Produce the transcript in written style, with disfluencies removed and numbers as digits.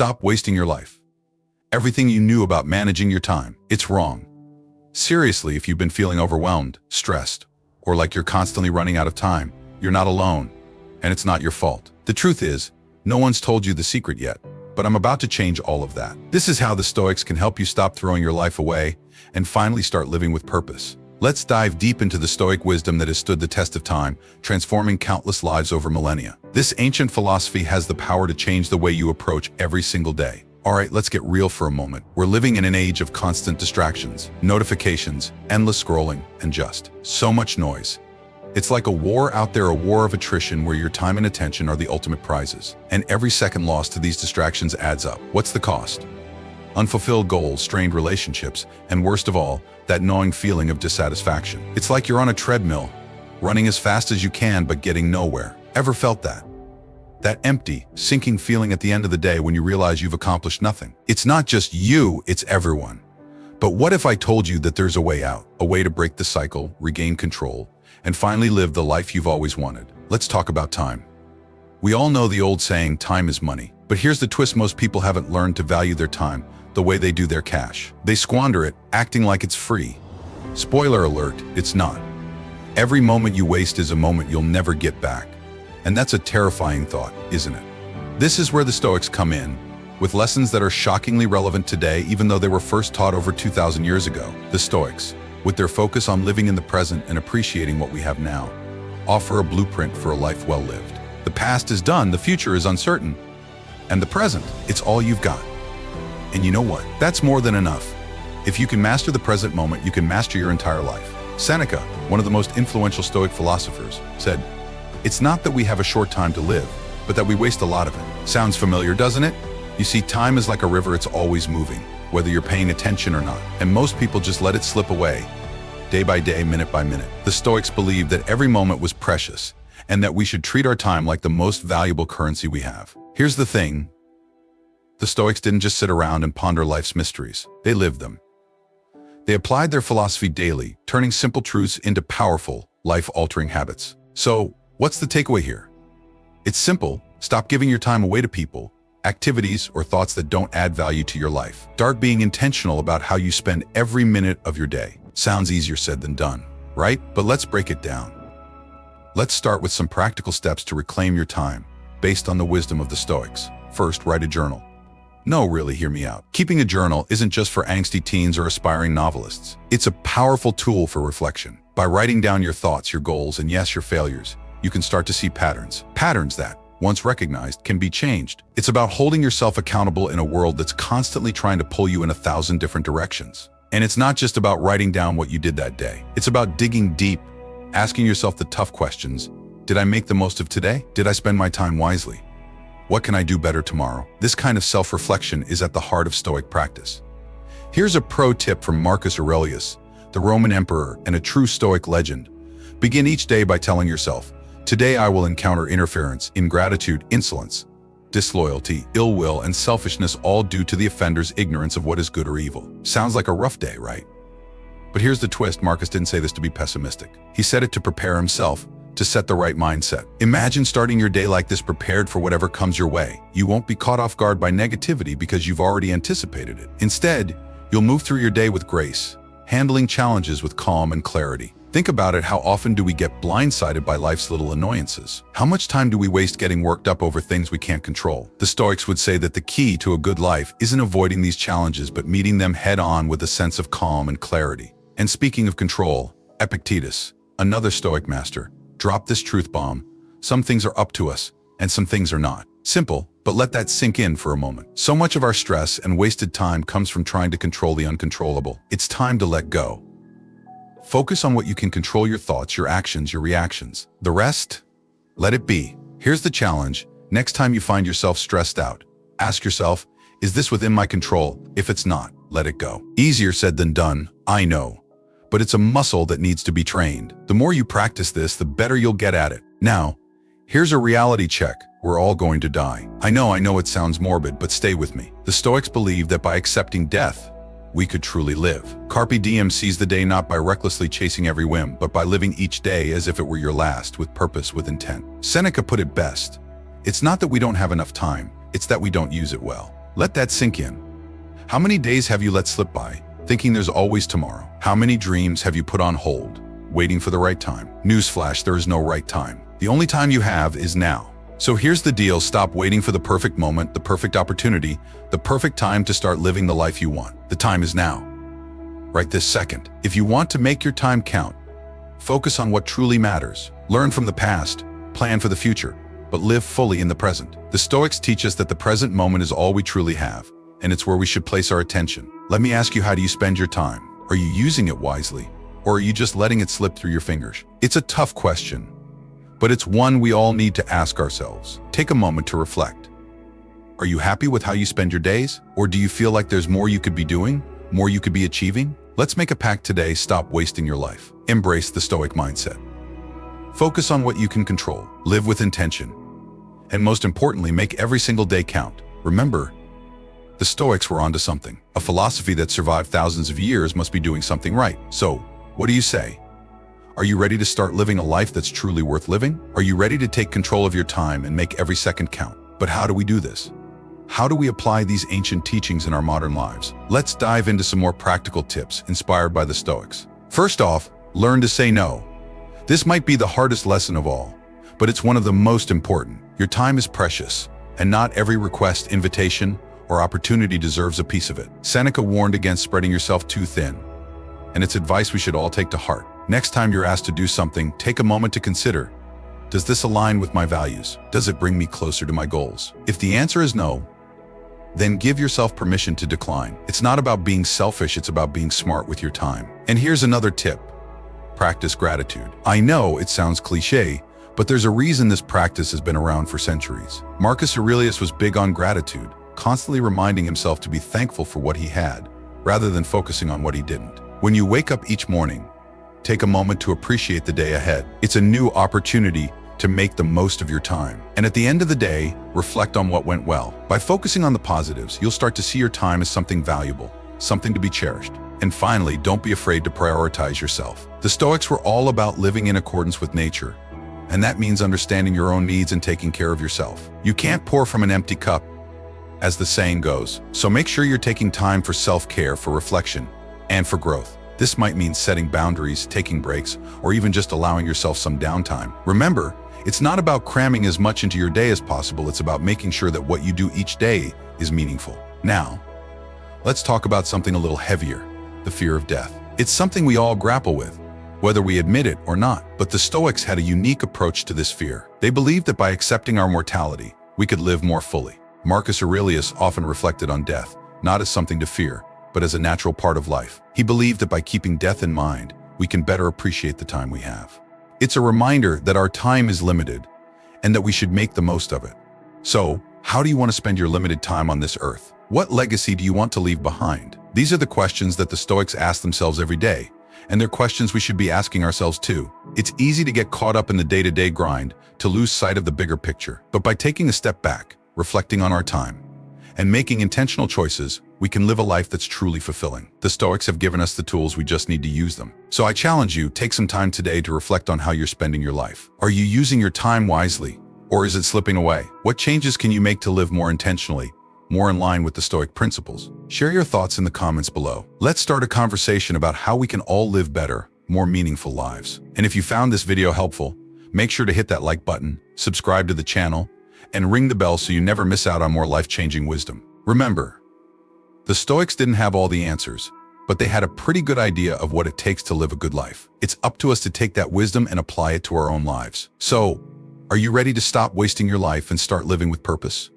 Stop wasting your life. Everything you knew about managing your time, it's wrong. Seriously, if you've been feeling overwhelmed, stressed, or like you're constantly running out of time, you're not alone, and it's not your fault. The truth is, no one's told you the secret yet, but I'm about to change all of that. This is how the Stoics can help you stop throwing your life away and finally start living with purpose. Let's dive deep into the Stoic wisdom that has stood the test of time, transforming countless lives over millennia. This ancient philosophy has the power to change the way you approach every single day. All right, let's get real for a moment. We're living in an age of constant distractions, notifications, endless scrolling, and just so much noise. It's like a war out there, a war of attrition where your time and attention are the ultimate prizes. And every second lost to these distractions adds up. What's the cost? Unfulfilled goals, strained relationships, and worst of all, that gnawing feeling of dissatisfaction. It's like you're on a treadmill, running as fast as you can but getting nowhere. Ever felt that? That empty, sinking feeling at the end of the day when you realize you've accomplished nothing. It's not just you, it's everyone. But what if I told you that there's a way out, a way to break the cycle, regain control, and finally live the life you've always wanted? Let's talk about time. We all know the old saying, time is money. But here's the twist: most people haven't learned to value their time the way they do their cash. They squander it, acting like it's free. Spoiler alert, it's not. Every moment you waste is a moment you'll never get back. And that's a terrifying thought, isn't it? This is where the Stoics come in, with lessons that are shockingly relevant today, even though they were first taught over 2,000 years ago. The Stoics, with their focus on living in the present and appreciating what we have now, offer a blueprint for a life well lived. The past is done, the future is uncertain, and the present, it's all you've got. And you know what? That's more than enough. If you can master the present moment, you can master your entire life. Seneca, one of the most influential Stoic philosophers, said, "It's not that we have a short time to live, but that we waste a lot of it." Sounds familiar, doesn't it? You see, time is like a river, it's always moving, whether you're paying attention or not. And most people just let it slip away, day by day, minute by minute. The Stoics believed that every moment was precious, and that we should treat our time like the most valuable currency we have. Here's the thing. The Stoics didn't just sit around and ponder life's mysteries. They lived them. They applied their philosophy daily, turning simple truths into powerful, life-altering habits. So, what's the takeaway here? It's simple. Stop giving your time away to people, activities, or thoughts that don't add value to your life. Start being intentional about how you spend every minute of your day. Sounds easier said than done, right? But let's break it down. Let's start with some practical steps to reclaim your time, based on the wisdom of the Stoics. First, write a journal. No, really, hear me out. Keeping a journal isn't just for angsty teens or aspiring novelists. It's a powerful tool for reflection. By writing down your thoughts, your goals, and yes, your failures, you can start to see patterns. Patterns that, once recognized, can be changed. It's about holding yourself accountable in a world that's constantly trying to pull you in 1,000 different directions. And it's not just about writing down what you did that day. It's about digging deep, asking yourself the tough questions. Did I make the most of today? Did I spend my time wisely? What can I do better tomorrow? This kind of self-reflection is at the heart of Stoic practice. Here's a pro tip from Marcus Aurelius, the Roman emperor and a true Stoic legend. Begin each day by telling yourself, "Today I will encounter interference, ingratitude, insolence, disloyalty, ill will, and selfishness, all due to the offender's ignorance of what is good or evil." Sounds like a rough day, right? But here's the twist. Marcus didn't say this to be pessimistic. He said it to prepare himself, to set the right mindset. Imagine starting your day like this, prepared for whatever comes your way. You won't be caught off guard by negativity because you've already anticipated it. Instead, you'll move through your day with grace, handling challenges with calm and clarity. Think about it. How often do we get blindsided by life's little annoyances? How much time do we waste getting worked up over things we can't control? The Stoics would say that the key to a good life isn't avoiding these challenges, but meeting them head-on with a sense of calm and clarity. And speaking of control, Epictetus, another Stoic master, dropped this truth bomb: some things are up to us, and some things are not. Simple, but let that sink in for a moment. So much of our stress and wasted time comes from trying to control the uncontrollable. It's time to let go. Focus on what you can control: your thoughts, your actions, your reactions. The rest, let it be. Here's the challenge. Next time you find yourself stressed out, ask yourself, is this within my control? If it's not, let it go. Easier said than done, I know. But it's a muscle that needs to be trained. The more you practice this, the better you'll get at it. Now, here's a reality check. We're all going to die. I know it sounds morbid, but stay with me. The Stoics believe that by accepting death, we could truly live. Carpe diem, seize the day not by recklessly chasing every whim, but by living each day as if it were your last, with purpose, with intent. Seneca put it best. It's not that we don't have enough time, it's that we don't use it well. Let that sink in. How many days have you let slip by, thinking there's always tomorrow? How many dreams have you put on hold, waiting for the right time? Newsflash, there is no right time. The only time you have is now. So here's the deal: stop waiting for the perfect moment, the perfect opportunity, the perfect time to start living the life you want. The time is now. Right this second. If you want to make your time count, focus on what truly matters. Learn from the past, plan for the future, but live fully in the present. The Stoics teach us that the present moment is all we truly have, and it's where we should place our attention. Let me ask you, how do you spend your time? Are you using it wisely, or are you just letting it slip through your fingers? It's a tough question, but it's one we all need to ask ourselves. Take a moment to reflect. Are you happy with how you spend your days? Or do you feel like there's more you could be doing, more you could be achieving? Let's make a pact today: stop wasting your life. Embrace the Stoic mindset. Focus on what you can control, live with intention, and most importantly, make every single day count. Remember, the Stoics were onto something. A philosophy that survived thousands of years must be doing something right. So, what do you say? Are you ready to start living a life that's truly worth living? Are you ready to take control of your time and make every second count? But how do we do this? How do we apply these ancient teachings in our modern lives? Let's dive into some more practical tips inspired by the Stoics. First off, learn to say no. This might be the hardest lesson of all, but it's one of the most important. Your time is precious, and not every request, invitation, or opportunity deserves a piece of it. Seneca warned against spreading yourself too thin, and it's advice we should all take to heart. Next time you're asked to do something, take a moment to consider, does this align with my values? Does it bring me closer to my goals? If the answer is no, then give yourself permission to decline. It's not about being selfish, it's about being smart with your time. And here's another tip: practice gratitude. I know it sounds cliche, but there's a reason this practice has been around for centuries. Marcus Aurelius was big on gratitude, constantly reminding himself to be thankful for what he had, rather than focusing on what he didn't. When you wake up each morning, take a moment to appreciate the day ahead. It's a new opportunity to make the most of your time. And at the end of the day, reflect on what went well. By focusing on the positives, you'll start to see your time as something valuable, something to be cherished. And finally, don't be afraid to prioritize yourself. The Stoics were all about living in accordance with nature, and that means understanding your own needs and taking care of yourself. You can't pour from an empty cup, as the saying goes. So make sure you're taking time for self-care, for reflection, and for growth. This might mean setting boundaries, taking breaks, or even just allowing yourself some downtime. Remember, it's not about cramming as much into your day as possible. It's about making sure that what you do each day is meaningful. Now, let's talk about something a little heavier: the fear of death. It's something we all grapple with, whether we admit it or not. But the Stoics had a unique approach to this fear. They believed that by accepting our mortality, we could live more fully. Marcus Aurelius often reflected on death, not as something to fear, but as a natural part of life. He believed that by keeping death in mind, we can better appreciate the time we have. It's a reminder that our time is limited and that we should make the most of it. So, how do you want to spend your limited time on this earth? What legacy do you want to leave behind? These are the questions that the Stoics ask themselves every day, and they're questions we should be asking ourselves too. It's easy to get caught up in the day-to-day grind, to lose sight of the bigger picture. But by taking a step back, reflecting on our time, and making intentional choices, we can live a life that's truly fulfilling. The Stoics have given us the tools, we just need to use them. So I challenge you, take some time today to reflect on how you're spending your life. Are you using your time wisely, or is it slipping away? What changes can you make to live more intentionally, more in line with the Stoic principles? Share your thoughts in the comments below. Let's start a conversation about how we can all live better, more meaningful lives. And if you found this video helpful, make sure to hit that like button, subscribe to the channel, and ring the bell so you never miss out on more life-changing wisdom. Remember, the Stoics didn't have all the answers, but they had a pretty good idea of what it takes to live a good life. It's up to us to take that wisdom and apply it to our own lives. So, are you ready to stop wasting your life and start living with purpose?